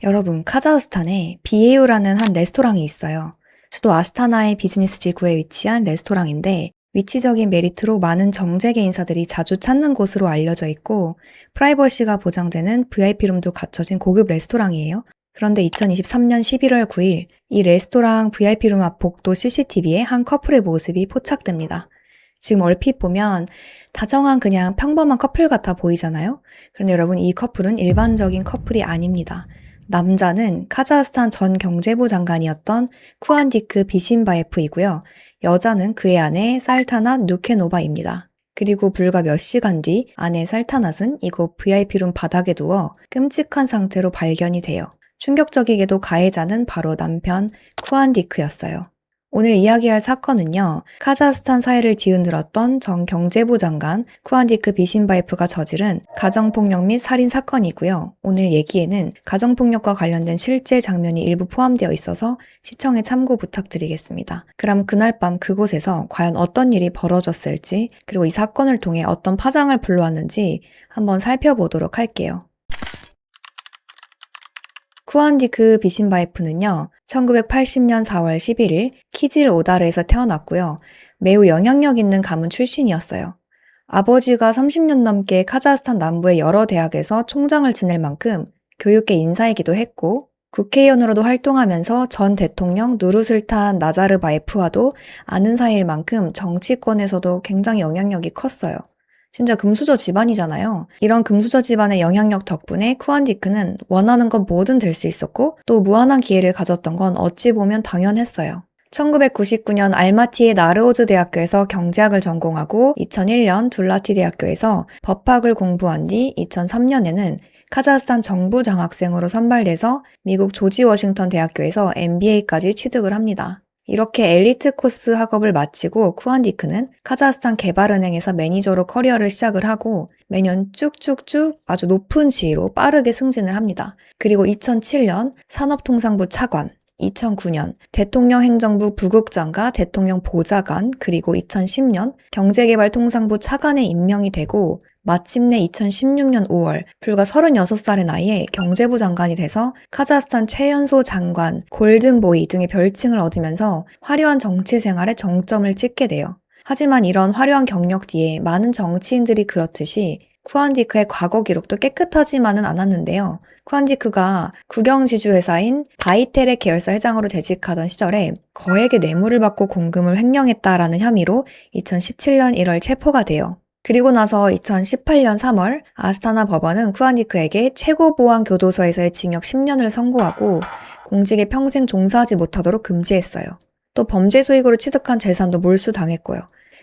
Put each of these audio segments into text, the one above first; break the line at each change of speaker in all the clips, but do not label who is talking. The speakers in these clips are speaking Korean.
여러분, 카자흐스탄에 비에유라는 한 레스토랑이 있어요. 수도 아스타나의 비즈니스 지구에 위치한 레스토랑인데 위치적인 메리트로 많은 정재계 인사들이 자주 찾는 곳으로 알려져 있고 프라이버시가 보장되는 VIP룸도 갖춰진 고급 레스토랑이에요. 그런데 2023년 11월 9일 이 레스토랑 VIP룸 앞 복도 CCTV에 한 커플의 모습이 포착됩니다. 지금 얼핏 보면 다정한 그냥 평범한 커플 같아 보이잖아요? 그런데 여러분, 이 커플은 일반적인 커플이 아닙니다. 남자는 카자흐스탄 전 경제부 장관이었던 쿠안디크 비신바예프이고요. 여자는 그의 아내 살타낫 누케노바입니다. 그리고 불과 몇 시간 뒤 아내 살타낫은 이곳 VIP룸 바닥에 누워 끔찍한 상태로 발견이 돼요. 충격적이게도 가해자는 바로 남편 쿠안디크였어요. 오늘 이야기할 사건은요, 카자흐스탄 사회를 뒤흔들었던 전 경제부 장관 쿠안디크 비신바예프가 저지른 가정폭력 및 살인 사건이고요. 오늘 얘기에는 가정폭력과 관련된 실제 장면이 일부 포함되어 있어서 시청에 참고 부탁드리겠습니다. 그럼 그날 밤 그곳에서 과연 어떤 일이 벌어졌을지, 그리고 이 사건을 통해 어떤 파장을 불러왔는지 한번 살펴보도록 할게요. 쿠안디크 비신바예프는요, 1980년 4월 11일 키질 오다르에서 태어났고요. 매우 영향력 있는 가문 출신이었어요. 아버지가 30년 넘게 카자흐스탄 남부의 여러 대학에서 총장을 지낼 만큼 교육계 인사이기도 했고 국회의원으로도 활동하면서 전 대통령 누르술탄 나자르바예프와도 아는 사이일 만큼 정치권에서도 굉장히 영향력이 컸어요. 진짜 금수저 집안이잖아요. 이런 금수저 집안의 영향력 덕분에 쿠안디크는 원하는 건 뭐든 될 수 있었고 또 무한한 기회를 가졌던 건 어찌 보면 당연했어요. 1999년 알마티의 나르오즈 대학교에서 경제학을 전공하고 2001년 둘라티 대학교에서 법학을 공부한 뒤 2003년에는 카자흐스탄 정부 장학생으로 선발돼서 미국 조지 워싱턴 대학교에서 MBA까지 취득을 합니다. 이렇게 엘리트 코스 학업을 마치고 쿠안디크는 카자흐스탄 개발은행에서 매니저로 커리어를 시작을 하고 매년 쭉쭉쭉 아주 높은 지위로 빠르게 승진을 합니다. 그리고 2007년 산업통상부 차관, 2009년 대통령행정부 부국장과 대통령 보좌관, 그리고 2010년 경제개발통상부 차관에 임명이 되고 마침내 2016년 5월 불과 36살의 나이에 경제부 장관이 돼서 카자흐스탄 최연소 장관, 골든보이 등의 별칭을 얻으면서 화려한 정치 생활에 정점을 찍게 돼요. 하지만 이런 화려한 경력 뒤에 많은 정치인들이 그렇듯이 쿠안디크의 과거 기록도 깨끗하지만은 않았는데요. 쿠안디크가 국영지주 회사인 바이테렉 계열사 회장으로 재직하던 시절에 거액의 뇌물을 받고 공금을 횡령했다라는 혐의로 2017년 1월 체포가 돼요. 그리고 나서 2018년 3월 아스타나 법원은 쿠안디크에게 최고보안 교도소에서의 징역 10년을 선고하고 공직에 평생 종사하지 못하도록 금지했어요. 또 범죄 수익으로 취득한 재산도 몰수당했고요.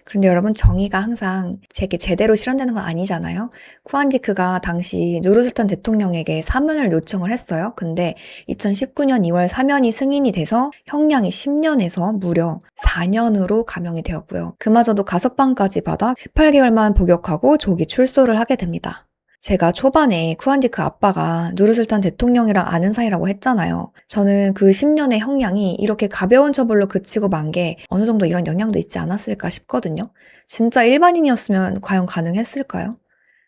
그런데 여러분, 정의가 항상 제대로 실현되는 건 아니잖아요. 쿠안디크가 당시 누르술탄 대통령에게 사면을 요청을 했어요. 근데 2019년 2월 사면이 승인이 돼서 형량이 10년에서 무려 4년으로 감형이 되었고요. 그마저도 가석방까지 받아 18개월만 복역하고 조기 출소를 하게 됩니다. 제가 초반에 쿠안디크 아빠가 누르술탄 대통령이랑 아는 사이라고 했잖아요. 저는 그 10년의 형량이 이렇게 가벼운 처벌로 그치고 만 게 어느 정도 이런 영향도 있지 않았을까 싶거든요. 진짜 일반인이었으면 과연 가능했을까요?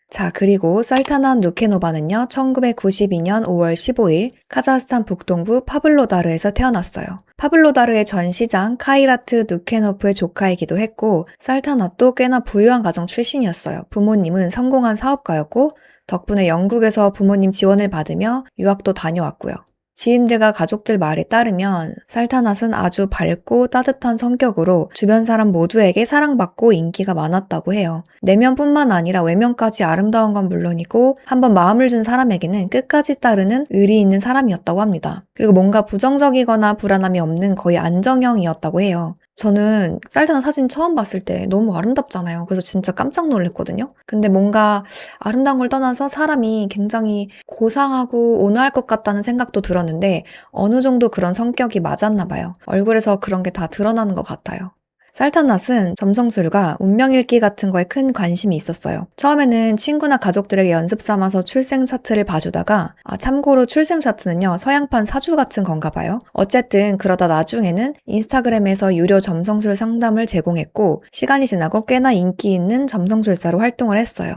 자, 그리고 살타낫 누케노바는요, 1992년 5월 15일 카자흐스탄 북동부 파블로다르에서 태어났어요. 파블로다르의 전 시장 카이라트 누케노프의 조카이기도 했고 살타낫도 꽤나 부유한 가정 출신이었어요. 부모님은 성공한 사업가였고 덕분에 영국에서 부모님 지원을 받으며 유학도 다녀왔고요. 지인들과 가족들 말에 따르면 살타낫은 아주 밝고 따뜻한 성격으로 주변 사람 모두에게 사랑받고 인기가 많았다고 해요. 내면뿐만 아니라 외면까지 아름다운 건 물론이고 한번 마음을 준 사람에게는 끝까지 따르는 의리 있는 사람이었다고 합니다. 그리고 뭔가 부정적이거나 불안함이 없는 거의 안정형이었다고 해요. 저는 살타낫 사진 처음 봤을 때 너무 아름답잖아요. 그래서 진짜 깜짝 놀랐거든요. 근데 뭔가 아름다운 걸 떠나서 사람이 굉장히 고상하고 온화할 것 같다는 생각도 들었는데 어느 정도 그런 성격이 맞았나 봐요. 얼굴에서 그런 게 다 드러나는 것 같아요. 살타낫은 점성술과 운명읽기 같은 거에 큰 관심이 있었어요. 처음에는 친구나 가족들에게 연습 삼아서 출생 차트를 봐주다가 참고로 출생 차트는요, 서양판 사주 같은 건가 봐요. 어쨌든 그러다 나중에는 인스타그램에서 유료 점성술 상담을 제공했고 시간이 지나고 꽤나 인기 있는 점성술사로 활동을 했어요.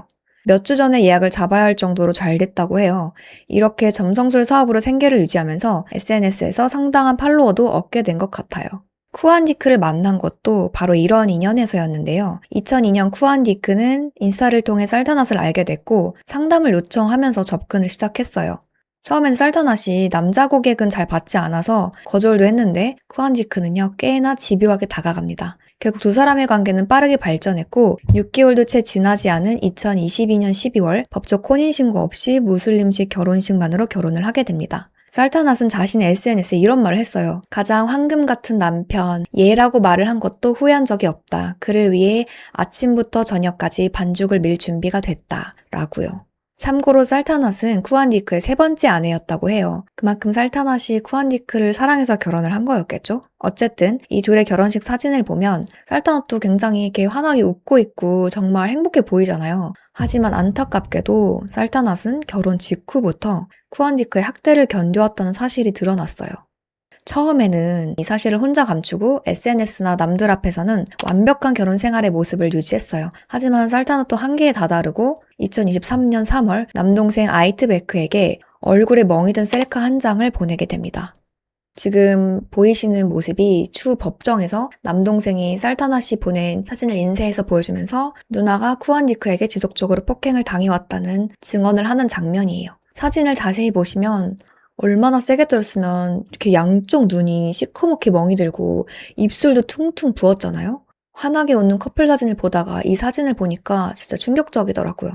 몇 주 전에 예약을 잡아야 할 정도로 잘 됐다고 해요. 이렇게 점성술 사업으로 생계를 유지하면서 SNS에서 상당한 팔로워도 얻게 된 것 같아요. 쿠안디크를 만난 것도 바로 이런 인연에서였는데요. 2002년 쿠안디크는 인스타를 통해 살타낫을 알게 됐고 상담을 요청하면서 접근을 시작했어요. 처음엔 살타낫이 남자 고객은 잘 받지 않아서 거절도 했는데 쿠안디크는요 꽤나 집요하게 다가갑니다. 결국 두 사람의 관계는 빠르게 발전했고 6개월도 채 지나지 않은 2022년 12월 법적 혼인신고 없이 무슬림식 결혼식만으로 결혼을 하게 됩니다. 살타낫은 자신의 SNS에 이런 말을 했어요. 가장 황금 같은 남편, 예라고 말을 한 것도 후회한 적이 없다. 그를 위해 아침부터 저녁까지 반죽을 밀 준비가 됐다. 라고요. 참고로 살타낫은 쿠안디크의 세 번째 아내였다고 해요. 그만큼 살타낫이 쿠안디크를 사랑해서 결혼을 한 거였겠죠? 어쨌든 이 둘의 결혼식 사진을 보면 살타낫도 굉장히 이렇게 환하게 웃고 있고 정말 행복해 보이잖아요. 하지만 안타깝게도 살타낫은 결혼 직후부터 쿠안디크의 학대를 견뎌왔다는 사실이 드러났어요. 처음에는 이 사실을 혼자 감추고 SNS나 남들 앞에서는 완벽한 결혼 생활의 모습을 유지했어요. 하지만 살타낫도 한계에 다다르고 2023년 3월 남동생 아이트베크에게 얼굴에 멍이 든 셀카 한 장을 보내게 됩니다. 지금 보이시는 모습이 추 법정에서 남동생이 살타낫이 보낸 사진을 인쇄해서 보여주면서 누나가 쿠안디크에게 지속적으로 폭행을 당해왔다는 증언을 하는 장면이에요. 사진을 자세히 보시면 얼마나 세게 때렸으면 이렇게 양쪽 눈이 시커멓게 멍이 들고 입술도 퉁퉁 부었잖아요? 환하게 웃는 커플 사진을 보다가 이 사진을 보니까 진짜 충격적이더라고요.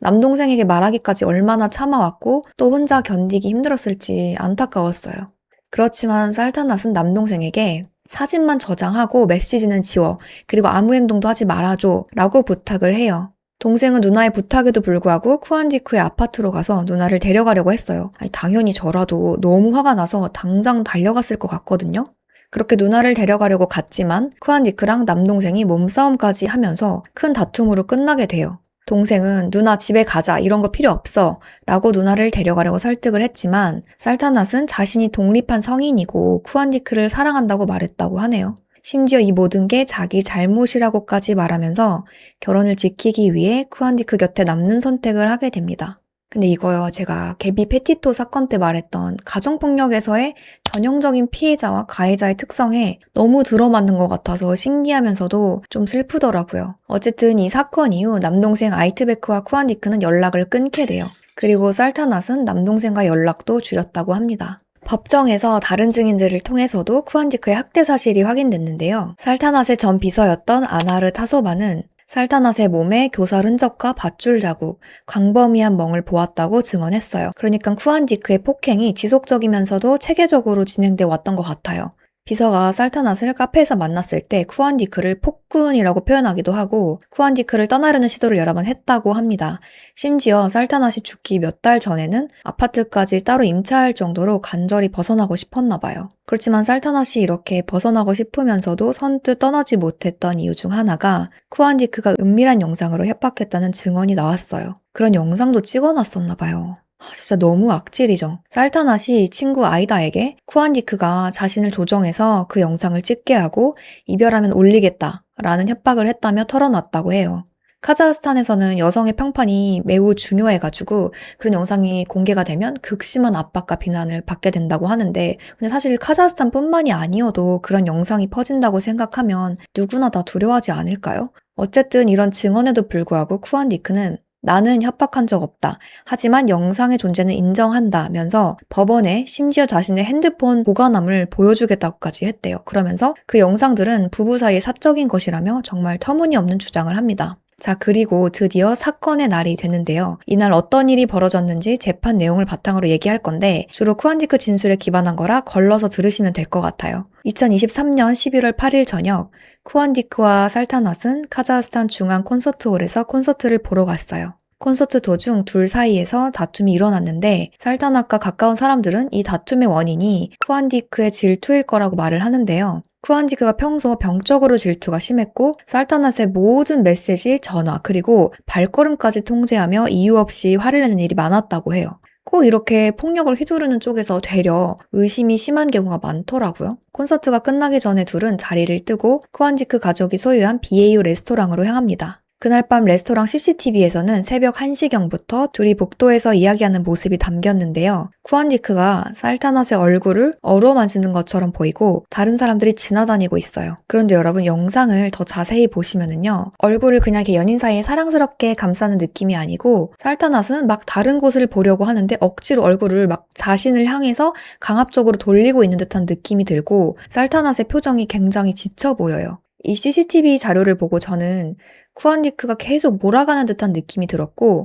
남동생에게 말하기까지 얼마나 참아왔고 또 혼자 견디기 힘들었을지 안타까웠어요. 그렇지만 살타낫은 남동생에게 사진만 저장하고 메시지는 지워, 그리고 아무 행동도 하지 말아줘 라고 부탁을 해요. 동생은 누나의 부탁에도 불구하고 쿠안디크의 아파트로 가서 누나를 데려가려고 했어요. 당연히 저라도 너무 화가 나서 당장 달려갔을 것 같거든요. 그렇게 누나를 데려가려고 갔지만 쿠안디크랑 남동생이 몸싸움까지 하면서 큰 다툼으로 끝나게 돼요. 동생은 누나 집에 가자, 이런 거 필요 없어 라고 누나를 데려가려고 설득을 했지만 살타낫은 자신이 독립한 성인이고 쿠안디크를 사랑한다고 말했다고 하네요. 심지어 이 모든 게 자기 잘못이라고까지 말하면서 결혼을 지키기 위해 쿠안디크 곁에 남는 선택을 하게 됩니다. 근데 이거요, 제가 개비 페티토 사건 때 말했던 가정폭력에서의 전형적인 피해자와 가해자의 특성에 너무 들어맞는 것 같아서 신기하면서도 좀 슬프더라고요. 어쨌든 이 사건 이후 남동생 아이트베크와 쿠안디크는 연락을 끊게 돼요. 그리고 살타낫은 남동생과 연락도 줄였다고 합니다. 법정에서 다른 증인들을 통해서도 쿠안디크의 학대 사실이 확인됐는데요. 살타낫의 전 비서였던 아나르 타소바는 살타낫의 몸에 교살 흔적과 밧줄 자국, 광범위한 멍을 보았다고 증언했어요. 그러니까 쿠안디크의 폭행이 지속적이면서도 체계적으로 진행돼 왔던 것 같아요. 비서가 살타낫을 카페에서 만났을 때 쿠안디크를 폭군이라고 표현하기도 하고 쿠안디크를 떠나려는 시도를 여러 번 했다고 합니다. 심지어 살타낫이 죽기 몇 달 전에는 아파트까지 따로 임차할 정도로 간절히 벗어나고 싶었나 봐요. 그렇지만 살타낫이 이렇게 벗어나고 싶으면서도 선뜻 떠나지 못했던 이유 중 하나가 쿠안디크가 은밀한 영상으로 협박했다는 증언이 나왔어요. 그런 영상도 찍어놨었나 봐요. 진짜 너무 악질이죠. 살타낫이 친구 아이다에게 쿠안디크가 자신을 조정해서 그 영상을 찍게 하고 이별하면 올리겠다라는 협박을 했다며 털어놨다고 해요. 카자흐스탄에서는 여성의 평판이 매우 중요해가지고 그런 영상이 공개가 되면 극심한 압박과 비난을 받게 된다고 하는데 근데 사실 카자흐스탄뿐만이 아니어도 그런 영상이 퍼진다고 생각하면 누구나 다 두려워하지 않을까요? 어쨌든 이런 증언에도 불구하고 쿠안디크는 나는 협박한 적 없다. 하지만 영상의 존재는 인정한다면서 법원에 심지어 자신의 핸드폰 보관함을 보여주겠다고까지 했대요. 그러면서 그 영상들은 부부 사이의 사적인 것이라며 정말 터무니없는 주장을 합니다. 자, 그리고 드디어 사건의 날이 됐는데요. 이날 어떤 일이 벌어졌는지 재판 내용을 바탕으로 얘기할 건데 주로 쿠안디크 진술에 기반한 거라 걸러서 들으시면 될 것 같아요. 2023년 11월 8일 저녁 쿠안디크와 살타낫은 카자흐스탄 중앙 콘서트홀에서 콘서트를 보러 갔어요. 콘서트 도중 둘 사이에서 다툼이 일어났는데 살타낫과 가까운 사람들은 이 다툼의 원인이 쿠안디크의 질투일 거라고 말을 하는데요. 쿠안디크가 평소 병적으로 질투가 심했고 살타낫의 모든 메시지, 전화, 그리고 발걸음까지 통제하며 이유 없이 화를 내는 일이 많았다고 해요. 꼭 이렇게 폭력을 휘두르는 쪽에서 되려 의심이 심한 경우가 많더라고요. 콘서트가 끝나기 전에 둘은 자리를 뜨고 쿠안디크 가족이 소유한 BAU 레스토랑으로 향합니다. 그날 밤 레스토랑 CCTV에서는 새벽 1시경부터 둘이 복도에서 이야기하는 모습이 담겼는데요. 쿠안디크가 살타낫의 얼굴을 어루만지는 것처럼 보이고 다른 사람들이 지나다니고 있어요. 그런데 여러분 영상을 더 자세히 보시면은요. 얼굴을 그냥 이렇게 연인 사이에 사랑스럽게 감싸는 느낌이 아니고 살타낫은 막 다른 곳을 보려고 하는데 억지로 얼굴을 막 자신을 향해서 강압적으로 돌리고 있는 듯한 느낌이 들고 살타낫의 표정이 굉장히 지쳐 보여요. 이 CCTV 자료를 보고 저는 쿠안디크가 계속 몰아가는 듯한 느낌이 들었고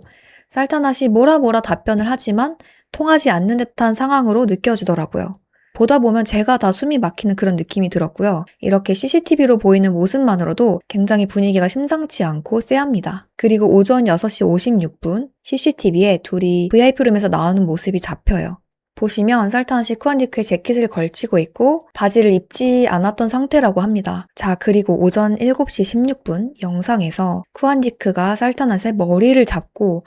살타낫이 뭐라 답변을 하지만 통하지 않는 듯한 상황으로 느껴지더라고요. 보다 보면 제가 다 숨이 막히는 그런 느낌이 들었고요. 이렇게 CCTV로 보이는 모습만으로도 굉장히 분위기가 심상치 않고 쎄합니다. 그리고 오전 6시 56분 CCTV에 둘이 VIP룸에서 나오는 모습이 잡혀요. 보시면 살타낫이 쿠안디크의 재킷을 걸치고 있고 바지를 입지 않았던 상태라고 합니다. 자, 그리고 오전 7시 16분 영상에서 쿠안디크가 살타낫의 머리를 잡고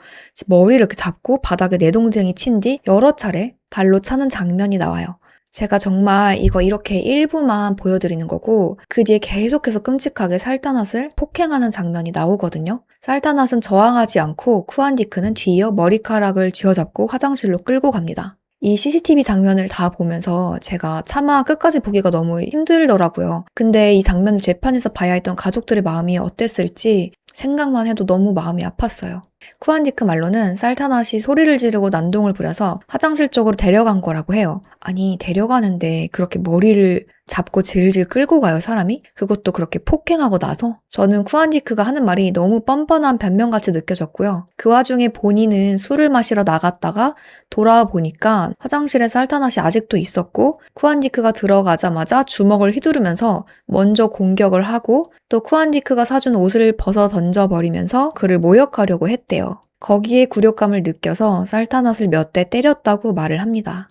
바닥에 내동댕이 친 뒤 여러 차례 발로 차는 장면이 나와요. 제가 정말 이거 이렇게 일부만 보여드리는 거고 그 뒤에 계속해서 끔찍하게 살타낫을 폭행하는 장면이 나오거든요. 살타낫은 저항하지 않고 쿠안디크는 뒤이어 머리카락을 쥐어잡고 화장실로 끌고 갑니다. 이 CCTV 장면을 다 보면서 제가 차마 끝까지 보기가 너무 힘들더라고요. 근데 이 장면을 재판에서 봐야 했던 가족들의 마음이 어땠을지 생각만 해도 너무 마음이 아팠어요. 쿠안디크 말로는 살타낫이 소리를 지르고 난동을 부려서 화장실 쪽으로 데려간 거라고 해요. 아니, 데려가는데 그렇게 머리를 잡고 질질 끌고 가요, 사람이? 그것도 그렇게 폭행하고 나서? 저는 쿠안디크가 하는 말이 너무 뻔뻔한 변명같이 느껴졌고요. 그 와중에 본인은 술을 마시러 나갔다가 돌아와 보니까 화장실에 살타낫이 아직도 있었고 쿠안디크가 들어가자마자 주먹을 휘두르면서 먼저 공격을 하고 또 쿠안디크가 사준 옷을 벗어 던져버리면서 그를 모욕하려고 했대요. 거기에 굴욕감을 느껴서 살타낫을 몇 대 때렸다고 말을 합니다.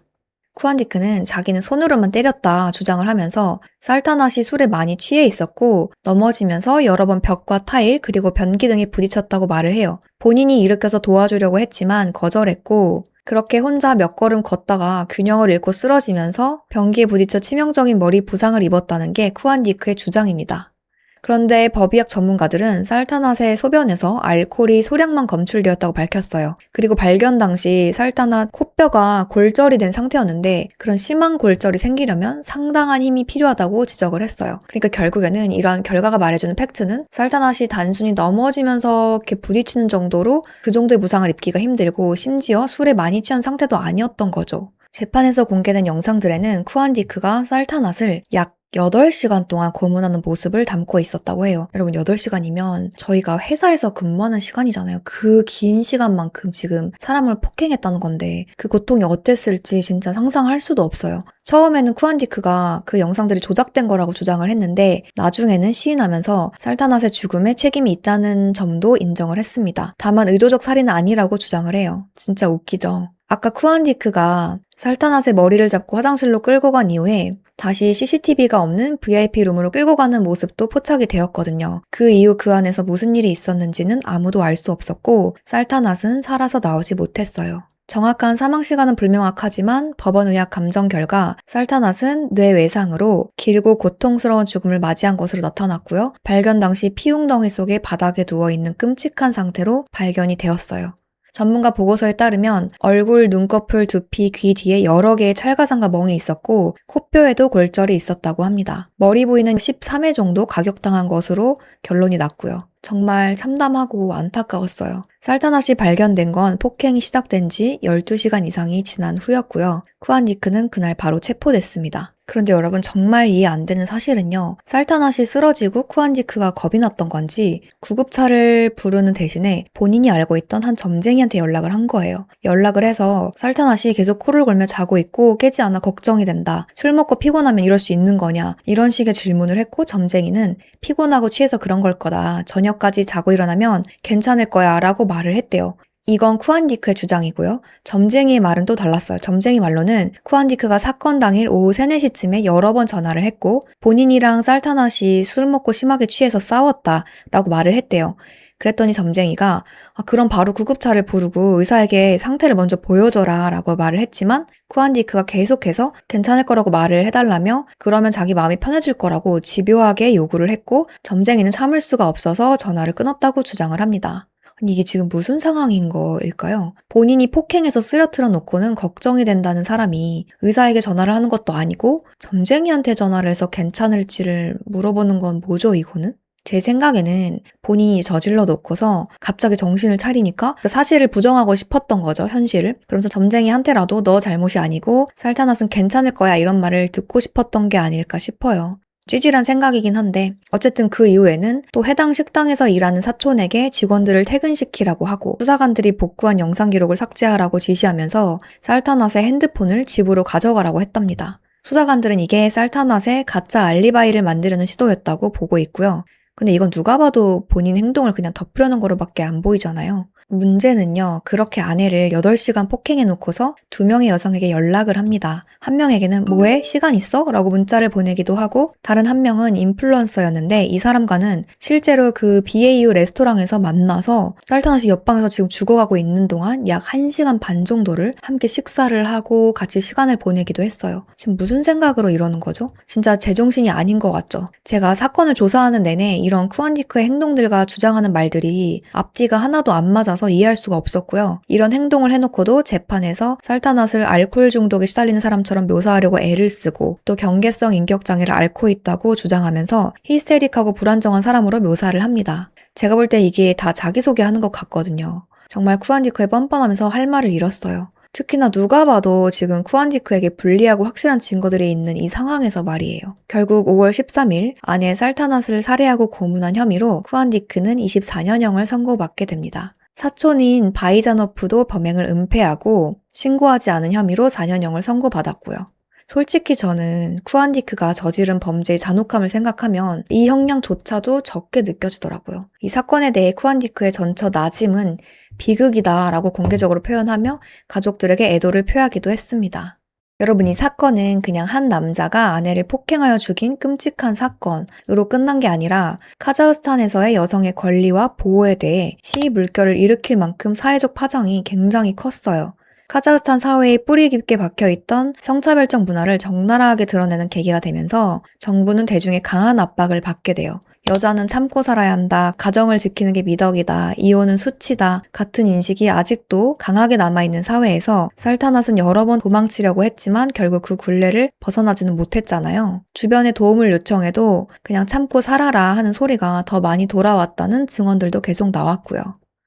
쿠안디크는 자기는 손으로만 때렸다 주장을 하면서 살타낫이 술에 많이 취해 있었고 넘어지면서 여러 번 벽과 타일 그리고 변기 등에 부딪혔다고 말을 해요. 본인이 일으켜서 도와주려고 했지만 거절했고 그렇게 혼자 몇 걸음 걷다가 균형을 잃고 쓰러지면서 변기에 부딪혀 치명적인 머리 부상을 입었다는 게 쿠안디크의 주장입니다. 그런데 법의학 전문가들은 살타낫의 소변에서 알코올이 소량만 검출되었다고 밝혔어요. 그리고 발견 당시 살타낫 코뼈가 골절이 된 상태였는데 그런 심한 골절이 생기려면 상당한 힘이 필요하다고 지적을 했어요. 그러니까 결국에는 이러한 결과가 말해주는 팩트는 살타낫이 단순히 넘어지면서 이렇게 부딪히는 정도로 그 정도의 부상을 입기가 힘들고 심지어 술에 많이 취한 상태도 아니었던 거죠. 재판에서 공개된 영상들에는 쿠안디크가 살타낫을 약 8시간 동안 고문하는 모습을 담고 있었다고 해요. 여러분 8시간이면 저희가 회사에서 근무하는 시간이잖아요. 그 긴 시간만큼 지금 사람을 폭행했다는 건데 그 고통이 어땠을지 진짜 상상할 수도 없어요. 처음에는 쿠안디크가 그 영상들이 조작된 거라고 주장을 했는데 나중에는 시인하면서 살타낫의 죽음에 책임이 있다는 점도 인정을 했습니다. 다만 의도적 살인은 아니라고 주장을 해요. 진짜 웃기죠. 아까 쿠안디크가 살타낫의 머리를 잡고 화장실로 끌고 간 이후에 다시 CCTV가 없는 VIP룸으로 끌고 가는 모습도 포착이 되었거든요. 그 이후 그 안에서 무슨 일이 있었는지는 아무도 알 수 없었고 살타낫은 살아서 나오지 못했어요. 정확한 사망 시간은 불명확하지만 법원 의학 감정 결과 살타낫은 뇌외상으로 길고 고통스러운 죽음을 맞이한 것으로 나타났고요. 발견 당시 피웅덩이 속에 바닥에 누워있는 끔찍한 상태로 발견이 되었어요. 전문가 보고서에 따르면 얼굴, 눈꺼풀, 두피, 귀 뒤에 여러 개의 찰가상과 멍이 있었고 코뼈에도 골절이 있었다고 합니다. 머리 부위는 13회 정도 가격당한 것으로 결론이 났고요. 정말 참담하고 안타까웠어요. 살타낫이 발견된 건 폭행이 시작된 지 12시간 이상이 지난 후였고요. 쿠안디크는 그날 바로 체포됐습니다. 그런데 여러분 정말 이해 안 되는 사실은요. 살타낫이 쓰러지고 쿠안디크가 겁이 났던 건지 구급차를 부르는 대신에 본인이 알고 있던 한 점쟁이한테 연락을 한 거예요. 연락을 해서 살타낫이 계속 코를 골며 자고 있고 깨지 않아 걱정이 된다. 술 먹고 피곤하면 이럴 수 있는 거냐. 이런 식의 질문을 했고 점쟁이는 피곤하고 취해서 그런 걸 거다. 저녁까지 자고 일어나면 괜찮을 거야 라고 말을 했대요. 이건 쿠안디크의 주장이고요. 점쟁이의 말은 또 달랐어요. 점쟁이 말로는 쿠안디크가 사건 당일 오후 3, 4시쯤에 여러 번 전화를 했고 본인이랑 살타낫이 술 먹고 심하게 취해서 싸웠다라고 말을 했대요. 그랬더니 점쟁이가 그럼 바로 구급차를 부르고 의사에게 상태를 먼저 보여줘라 라고 말을 했지만 쿠안디크가 계속해서 괜찮을 거라고 말을 해달라며 그러면 자기 마음이 편해질 거라고 집요하게 요구를 했고 점쟁이는 참을 수가 없어서 전화를 끊었다고 주장을 합니다. 이게 지금 무슨 상황인 거일까요? 본인이 폭행해서 쓰러뜨려 놓고는 걱정이 된다는 사람이 의사에게 전화를 하는 것도 아니고 점쟁이한테 전화를 해서 괜찮을지를 물어보는 건 뭐죠, 이거는? 제 생각에는 본인이 저질러 놓고서 갑자기 정신을 차리니까 그 사실을 부정하고 싶었던 거죠, 현실을. 그러면서 점쟁이한테라도 너 잘못이 아니고 살타낫은 괜찮을 거야 이런 말을 듣고 싶었던 게 아닐까 싶어요. 찌질한 생각이긴 한데 어쨌든 그 이후에는 또 해당 식당에서 일하는 사촌에게 직원들을 퇴근시키라고 하고 수사관들이 복구한 영상 기록을 삭제하라고 지시하면서 살타낫의 핸드폰을 집으로 가져가라고 했답니다. 수사관들은 이게 살타낫의 가짜 알리바이를 만들려는 시도였다고 보고 있고요. 근데 이건 누가 봐도 본인 행동을 그냥 덮으려는 거로밖에 안 보이잖아요. 문제는요, 그렇게 아내를 8시간 폭행해놓고서 2명의 여성에게 연락을 합니다. 한 명에게는 뭐해? 시간 있어? 라고 문자를 보내기도 하고 다른 한 명은 인플루언서였는데 이 사람과는 실제로 그 BAU 레스토랑에서 만나서 살타낫이 옆방에서 지금 죽어가고 있는 동안 약 1시간 반 정도를 함께 식사를 하고 같이 시간을 보내기도 했어요. 지금 무슨 생각으로 이러는 거죠? 진짜 제정신이 아닌 것 같죠? 제가 사건을 조사하는 내내 이런 쿠안디크의 행동들과 주장하는 말들이 앞뒤가 하나도 안 맞아서 이해할 수가 없었고요. 이런 행동을 해놓고도 재판에서 살타낫을 알코올 중독에 시달리는 사람처럼 묘사하려고 애를 쓰고 또 경계성 인격장애를 앓고 있다고 주장하면서 히스테릭하고 불안정한 사람으로 묘사를 합니다. 제가 볼 때 이게 다 자기소개하는 것 같거든요. 정말 쿠안디크에 뻔뻔하면서 할 말을 잃었어요. 특히나 누가 봐도 지금 쿠안디크에게 불리하고 확실한 증거들이 있는 이 상황에서 말이에요. 결국 5월 13일 아내 살타낫을 살해하고 고문한 혐의로 쿠안디크는 24년형을 선고받게 됩니다. 사촌인 바이자노프도 범행을 은폐하고 신고하지 않은 혐의로 4년형을 선고받았고요. 솔직히 저는 쿠안디크가 저지른 범죄의 잔혹함을 생각하면 이 형량조차도 적게 느껴지더라고요. 이 사건에 대해 쿠안디크의 전처 나짐은 비극이다 라고 공개적으로 표현하며 가족들에게 애도를 표하기도 했습니다. 여러분, 이 사건은 그냥 한 남자가 아내를 폭행하여 죽인 끔찍한 사건으로 끝난 게 아니라 카자흐스탄에서의 여성의 권리와 보호에 대해 시위 물결을 일으킬 만큼 사회적 파장이 굉장히 컸어요. 카자흐스탄 사회에 뿌리 깊게 박혀있던 성차별적 문화를 적나라하게 드러내는 계기가 되면서 정부는 대중의 강한 압박을 받게 돼요. 여자는 참고 살아야 한다, 가정을 지키는 게 미덕이다, 이혼은 수치다 같은 인식이 아직도 강하게 남아있는 사회에서 살타낫은 여러 번 도망치려고 했지만 결국 그 굴레를 벗어나지는 못했잖아요. 주변에 도움을 요청해도 그냥 참고 살아라 하는 소리가 더 많이 돌아왔다는 증언들도 계속 나왔고요.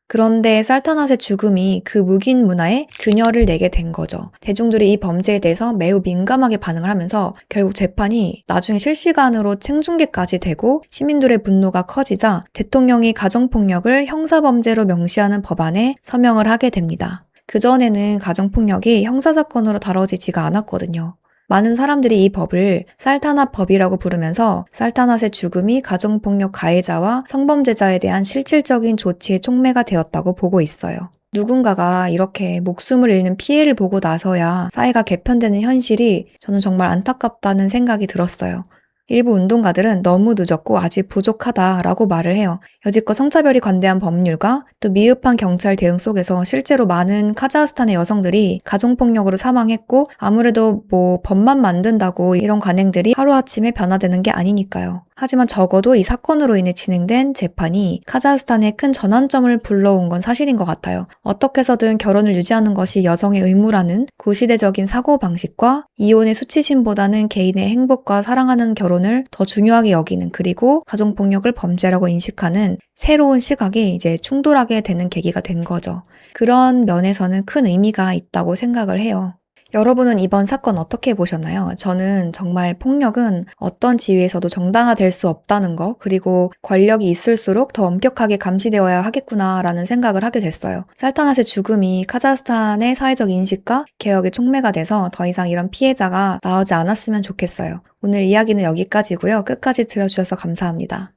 그런데 살타낫의 죽음이 그 묵인 문화에 균열을 내게 된 거죠. 대중들이 이 범죄에 대해서 매우 민감하게 반응을 하면서 결국 재판이 나중에 실시간으로 생중계까지 되고 시민들의 분노가 커지자 대통령이 가정폭력을 형사범죄로 명시하는 법안에 서명을 하게 됩니다. 그전에는 가정폭력이 형사사건으로 다뤄지지가 않았거든요. 많은 사람들이 이 법을 살타낫 법이라고 부르면서 살타낫의 죽음이 가정폭력 가해자와 성범죄자에 대한 실질적인 조치의 촉매가 되었다고 보고 있어요. 누군가가 이렇게 목숨을 잃는 피해를 보고 나서야 사회가 개편되는 현실이 저는 정말 안타깝다는 생각이 들었어요. 일부 운동가들은 너무 늦었고 아직 부족하다라고 말을 해요. 여지껏 성차별이 관대한 법률과 또 미흡한 경찰 대응 속에서 실제로 많은 카자흐스탄의 여성들이 가정폭력으로 사망했고 아무래도 법만 만든다고 이런 관행들이 하루아침에 변화되는 게 아니니까요. 하지만 적어도 이 사건으로 인해 진행된 재판이 카자흐스탄에 큰 전환점을 불러온 건 사실인 것 같아요. 어떻게 해서든 결혼을 유지하는 것이 여성의 의무라는 구시대적인 사고방식과 이혼의 수치심보다는 개인의 행복과 사랑하는 결혼을 더 중요하게 여기는 그리고 가정폭력을 범죄라고 인식하는 새로운 시각이 이제 충돌하게 되는 계기가 된 거죠. 그런 면에서는 큰 의미가 있다고 생각을 해요. 여러분은 이번 사건 어떻게 보셨나요? 저는 정말 폭력은 어떤 지위에서도 정당화될 수 없다는 거, 그리고 권력이 있을수록 더 엄격하게 감시되어야 하겠구나라는 생각을 하게 됐어요. 살타낫의 죽음이 카자흐스탄의 사회적 인식과 개혁의 촉매가 돼서 더 이상 이런 피해자가 나오지 않았으면 좋겠어요. 오늘 이야기는 여기까지고요. 끝까지 들어주셔서 감사합니다.